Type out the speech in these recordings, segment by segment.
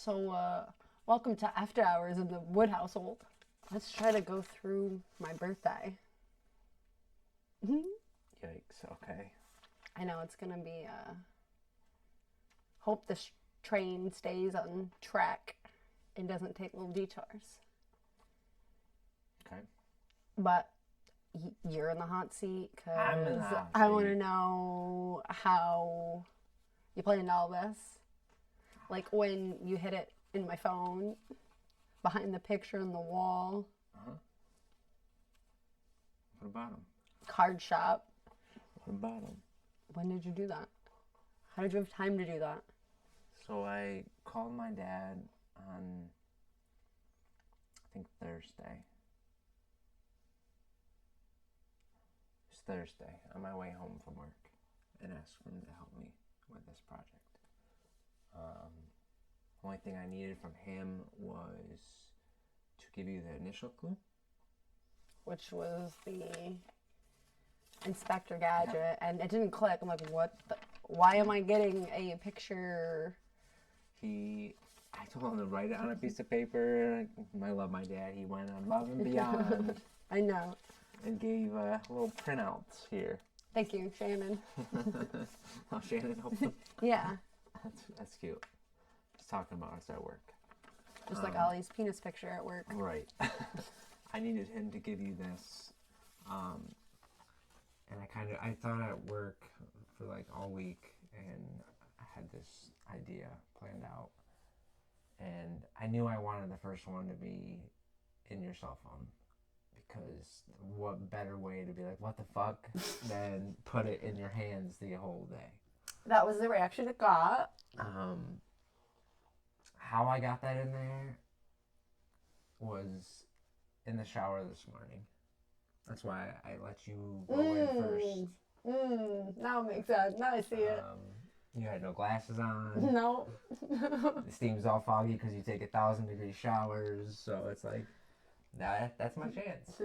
So, welcome to After Hours in the Wood household. Let's try to go through my birthday. Yikes, okay. I know it's gonna be, hope this train stays on track and doesn't take little detours. Okay. But you're in the hot seat I'm in the because hot I want to seat. know how you planned all this. Like when you hid it in my phone, behind the picture on the wall, Uh-huh. What about him? card shop. What about him? When did you do that? How did you have time to do that? So I called my dad on, I think Thursday. It's Thursday, on my way home from work, and asked him to help me with this project. Only thing I needed from him was to give you the initial clue. Which was the Inspector Gadget, and it didn't click. I'm like, what? Why am I getting a picture? I told him to write it on a piece of paper. I love my dad. He went above and beyond I know. and gave little printouts here. Thank you, Shannon. Oh, Shannon helped him. Yeah, That's cute. He's talking about us at work. just like Ollie's penis picture at work. Right. I needed him to give you this. And I thought at work for like all week, and I had this idea planned out. And I knew I wanted the first one to be in your cell phone, because what better way to be like, what the fuck, than put it in your hands the whole day. That was the reaction it got. How I got that in there was in the shower this morning. That's why I let you go in first. Now it makes sense. Now I see it. You had no glasses on. No. The steam's all foggy because you take 1,000-degree showers. So it's like, that's my chance.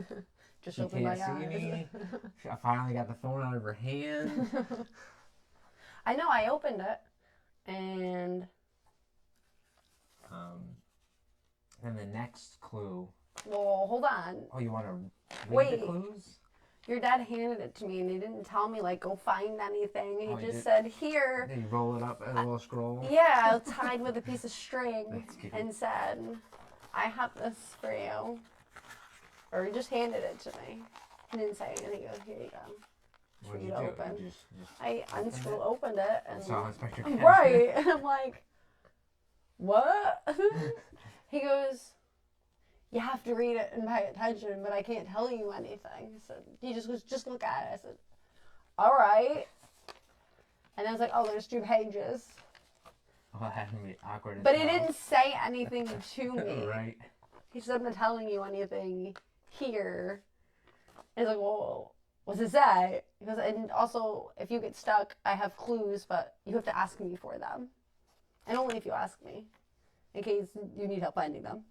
Just She open my can't see eyes. me. I finally got the phone out of her hand. I know, I opened it. And Then the next clue. well, hold on. Oh, you want to read Wait. the clues? Your dad handed it to me and he didn't tell me, like, go find anything. He Oh, he just did? said, here. Did you roll it up as a little scroll? Yeah, tied with a piece of string. That's cute. And said, I have this for you. Or he just handed it to me. He didn't say anything. He goes, here you go. What did you you to do? open. You just I opened opened it and saw Inspector Gadget. right. And I'm like, what? He goes, you have to read it and pay attention, but I can't tell you anything. So he just goes, just look at it. I said, all right. And I was like, oh, there's 2 pages. Well, that had to be awkward as But he well. didn't say anything to me. Right. He said, I'm not telling you anything here. And he's like, well, what's it say? He goes, and also, if you get stuck, I have clues, but you have to ask me for them. And only if you ask me, in case you need help finding them.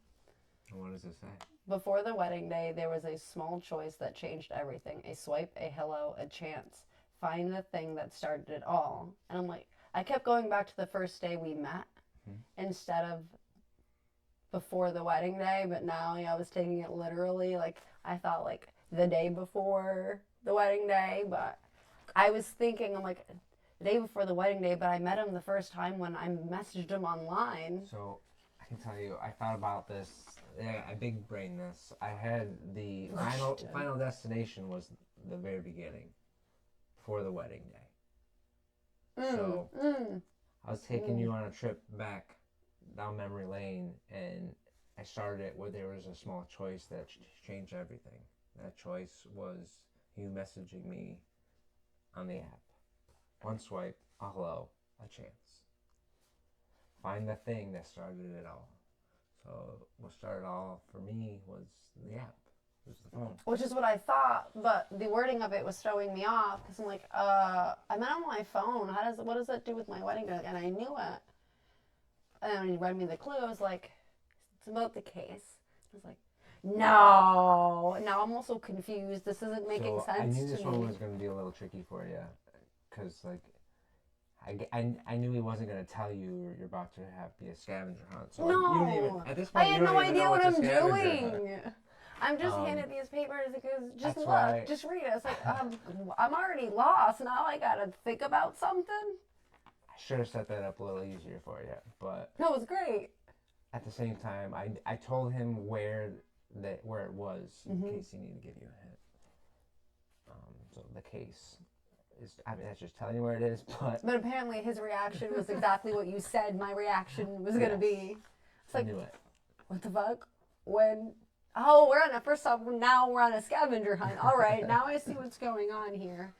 What does it say? Before the wedding day, there was a small choice that changed everything. A swipe, a hello, a chance. Find the thing that started it all. And I'm like, I kept going back to the first day we met instead of before the wedding day, but now I was taking it literally. Like, I thought, like, the day before the wedding day, but I was thinking, I'm like, the day before the wedding day, but I met him the first time when I messaged him online. So, I can tell you, I thought about this. Yeah, I big brained this. I had the final destination was the very beginning, before the wedding day. So, I was taking you on a trip back down memory lane, and I started it where there was a small choice that changed everything. That choice was you messaging me on the app. One swipe, a hello, a chance. Find the thing that started it all. So what started all for me was the app. It was the phone. Which is what I thought, but the wording of it was throwing me off because I'm like, I met on my phone. What does that do with my wedding day? And I knew it. And then when he read me the clue, I was like, it's about the case. I was like, no. Now I'm also confused. This isn't making sense to me. I knew this one was going to be a little tricky for you, because like I knew he wasn't gonna tell you you're about to be a scavenger hunt. So No, you don't even at this I point had you don't no even idea know what it's a I'm scavenger hunt. doing. I'm just Um, handed these papers because just that's look, why- just read it. It's like I'm already lost. Now I gotta think about something. I should have set that up a little easier for you, but That was great. at the same time, I told him where it was in case he needed to give you a hint. So the case is, I mean, that's just telling you where it is, but But apparently his reaction was exactly what you said my reaction was gonna be. It's I like, knew it. what the fuck? When? Oh, we're on a first off. Now we're on a scavenger hunt. All right, now I see what's going on here.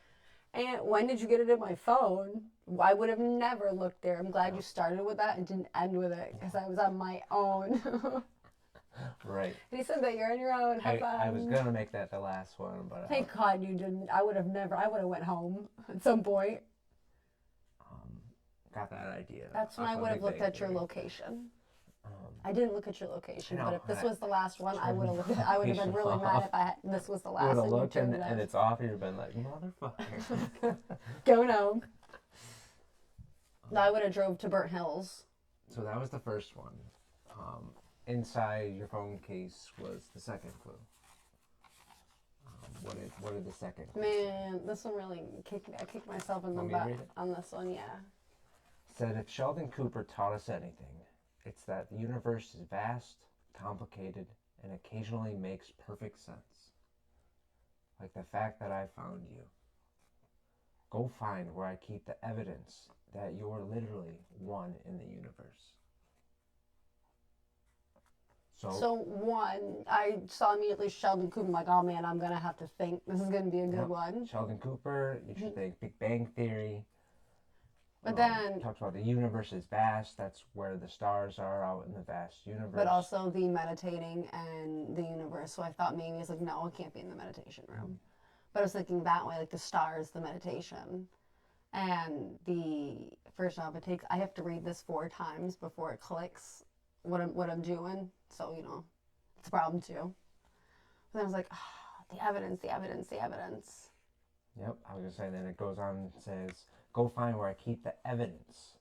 And when did you get it in my phone? I would have never looked there. I'm glad you started with that and didn't end with it because I was on my own. Right. And he said that you're on your own. Have fun. I was gonna make that the last one, but Thank God you didn't. I would have never. I would have went home at some point. got that idea. That's when I would have looked at your location. I didn't look at your location, but if this was the last one, I would have looked. I would have been really mad if this was the You last. would have and looked you and, turned it and off. it's off. You'd have been like, motherfucker. Going home. No, I would have drove to Burnt Hills. So that was the first one. Inside your phone case was the second clue. What did the second clue say? Man, this one really kicked me. I kicked myself in the Want me to butt read it? on this one. Yeah. Said if Sheldon Cooper taught us anything, it's that the universe is vast, complicated, and occasionally makes perfect sense. Like the fact that I found you. Go find where I keep the evidence that you're literally one in the universe. So one, I saw immediately Sheldon Cooper. I'm like, oh man, I'm gonna have to think. This is gonna be a good one. Sheldon Cooper. You should think Big Bang Theory. But then talks about the universe is vast. That's where the stars are out in the vast universe. But also the meditating and the universe. So I thought maybe it's like, no, it can't be in the meditation room. But I was thinking that way, like the stars, the meditation. And the first off, I have to read this 4 times before it clicks what I'm doing. So, it's a problem too. But then I was like, the evidence. Yep, I was gonna say, then it goes on and says, go find where I keep the evidence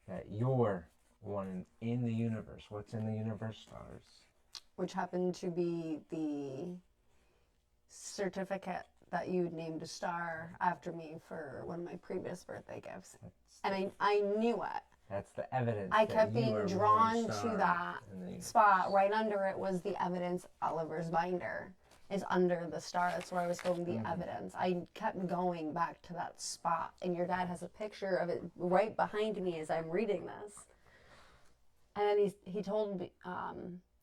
that you're one in the universe. What's in the universe? Stars. Which happened to be the certificate that you named a star after me for one of my previous birthday gifts. And I knew it. That's the evidence. I kept being drawn to that spot. Right under it was the evidence. Oliver's binder is under the star. That's where I was going, the evidence. I kept going back to that spot. And your dad has a picture of it right behind me as I'm reading this. And then he told me, I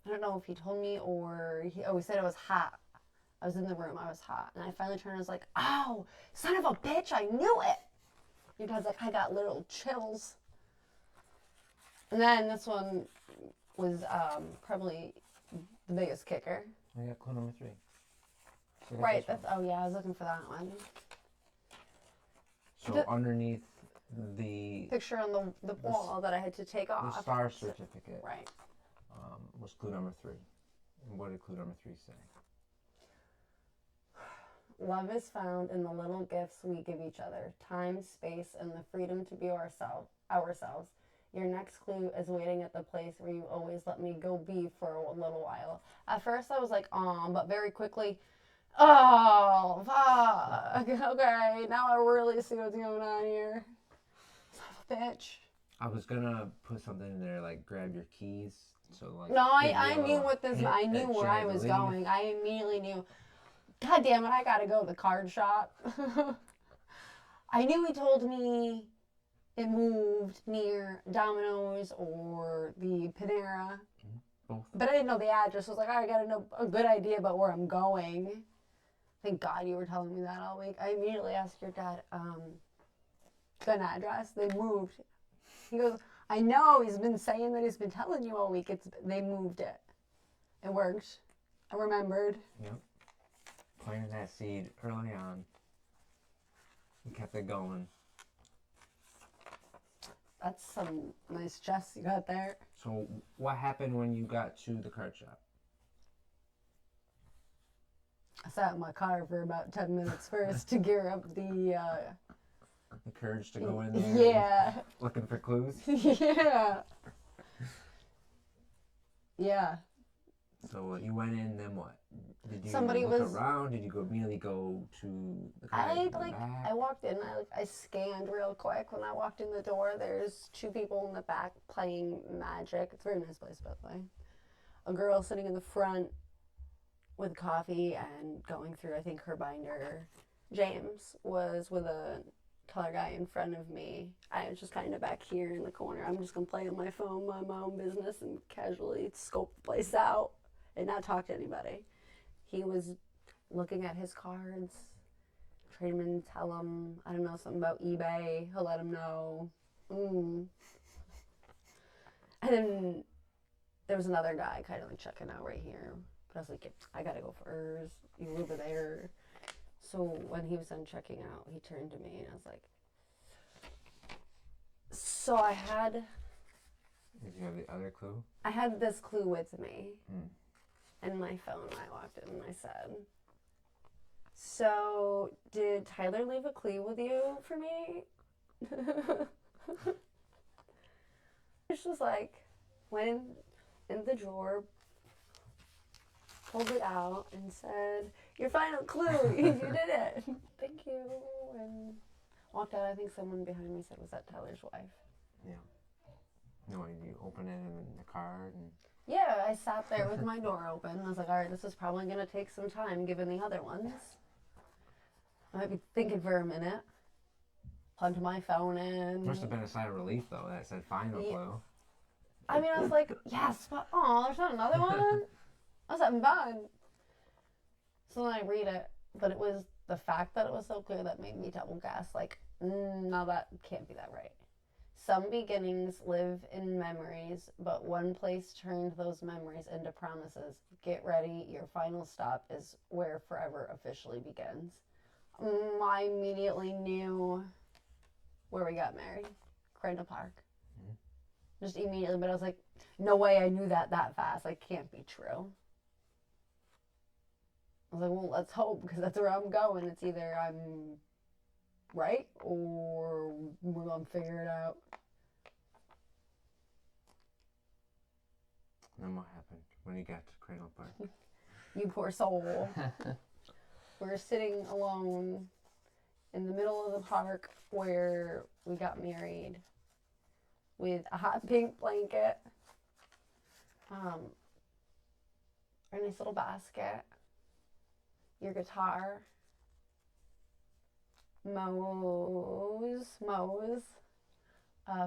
don't know if he told me or he said it was hot. I was in the room, I was hot. And I finally turned and was like, oh, son of a bitch, I knew it. Your dad's like, I got little chills. And then this one was probably the biggest kicker. I got clue number 3. Right, I was looking for that one. So underneath the picture on the wall that I had to take off. The star certificate. Right. Was clue number 3. And what did clue number 3 say? Love is found in the little gifts we give each other. Time, space, and the freedom to be ourselves. Your next clue is waiting at the place where you always let me go be for a little while. At first I was like, but very quickly, oh, fuck. Okay, now I really see what's going on here. Son of a bitch. I was gonna put something in there like grab your keys. So like. No, I knew what this. I knew where I was going. I immediately knew. God damn it! I gotta go to the card shop. I knew he told me it moved near Domino's or the Panera. Both. But I didn't know the address. I was like, I gotta know a good idea about where I'm going. Thank God you were telling me that all week. I immediately asked your dad, an address. They moved. He goes, I know. He's been saying that. He's been telling you all week. They moved it. It worked. I remembered. Yep. Planted that seed early on. And kept it going. That's some nice chess you got there. So what happened when you got to the card shop? I sat in my car for about 10 minutes first to gear up the The courage to go in there. Yeah. Looking for clues. Yeah. Yeah. So you went in, then what? Did you Somebody look was. around? Did you immediately go to the car? I walked in. I scanned real quick. When I walked in the door, there's two people in the back playing Magic. It's a very nice place, by the way. A girl sitting in the front with coffee and going through, I think, her binder. James was with a taller guy in front of me. I was just kind of back here in the corner. I'm just gonna play on my phone, mind my own business, and casually scope the place out and not talk to anybody. He was looking at his cards. Trade him in, tell him, I don't know, something about eBay. He'll let him know. And then there was another guy kind of like checking out right here. But I was like, I gotta go first. You over there. So when he was done checking out, he turned to me and I was like, so I had. Did you have the other clue? I had this clue with me. And my phone, I walked in and I said, so did Tyler leave a clue with you for me? It's just like, went in the drawer, pulled it out, and said, your final clue, you did it. Thank you. And walked out. I think someone behind me said, was that Tyler's wife? Yeah. No, you open it in the card and... Yeah, I sat there with my door open. I was like, all right, this is probably going to take some time given the other ones. I might be thinking for a minute. Plugged my phone in. Must have been a sigh of relief, though, that said final clue. I mean, I was like, yes, but there's not another one? I was having fun. So then I read it, but it was the fact that it was so clear that made me double guess. Like, no, that can't be that right. Some beginnings live in memories, but one place turned those memories into promises. Get ready, your final stop is where forever officially begins. I immediately knew where we got married, Crandall Park. Just immediately, but I was like, no way I knew that fast. Like, can't be true. I was like, well, let's hope, because that's where I'm going. It's either I'm right or we're going to figure it out. Then what happened when you got to Cradle Park? You poor soul. We were sitting alone in the middle of the park where we got married with a hot pink blanket, a nice little basket, your guitar, Moe's,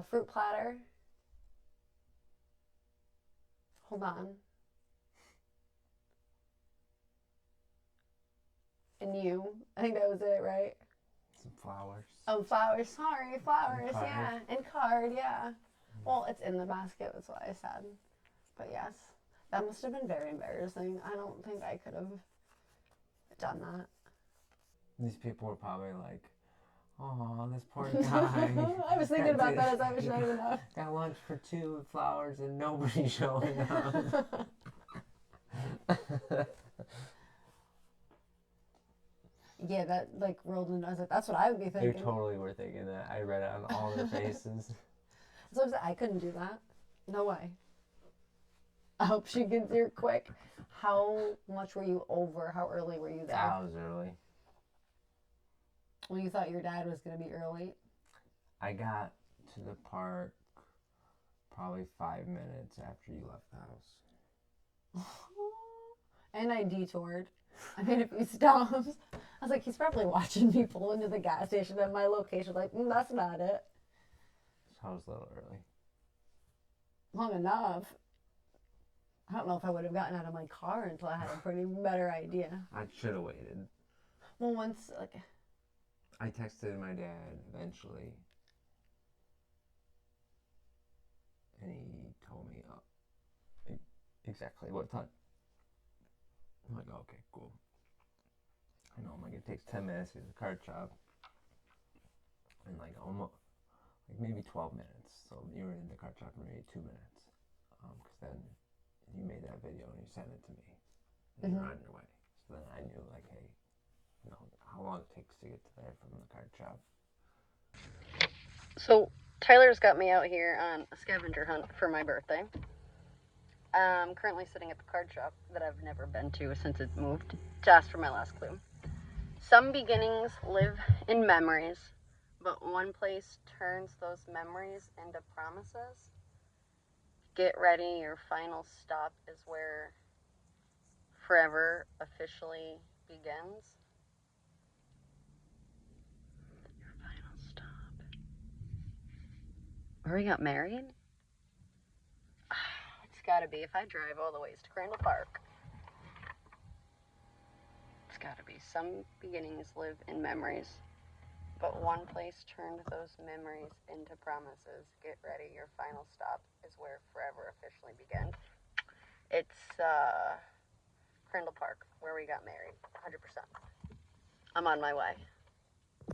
fruit platter. Hold on. And you. I think that was it, right? Some flowers. Oh, flowers. Sorry, flowers. Yeah. And card, yeah. Well, it's in the basket. That's what I said. But yes, that must have been very embarrassing. I don't think I could have done that. These people were probably like, oh, this poor guy. I was thinking about that as I was driving up. Got lunch for 2 with flowers and nobody showing up. Yeah, that like rolled into. I was like, that's what I would be thinking. They totally were thinking that. I read it on all their faces. So I couldn't do that. No way. I hope she gets here quick. How much were you over? How early were you there? I was early. Well, you thought your dad was going to be early? I got to the park probably 5 minutes after you left the house. And I detoured. I made a few stops. I was like, he's probably watching me pull into the gas station at my location. Like, that's not it. So I was a little early. Long enough. I don't know if I would have gotten out of my car until I had a pretty better idea. I should have waited. Well, once, like... I texted my dad eventually. And he told me exactly what time. I'm like, okay, cool. I know, I'm like, it takes 10 minutes to get to the card shop. And like almost, like maybe 12 minutes. So you were in the card shop for maybe 2 minutes. Because then you made that video and you sent it to me. And you're on your way. So then I knew, like, hey, you know, how long it takes to get to there from the card shop. So Tyler's got me out here on a scavenger hunt for my birthday. I'm currently sitting at the card shop that I've never been to since it moved to ask for my last clue. Some beginnings live in memories, but one place turns those memories into promises. Get ready, your final stop is where forever officially begins. Your final stop. Where we got married? It's gotta be if I drive all the ways to Crandall Park. It's gotta be. Some beginnings live in memories, but one place turned those memories into promises. Get ready, your final stop is where forever officially begins. It's Crandall Park, where we got married, 100%. I'm on my way.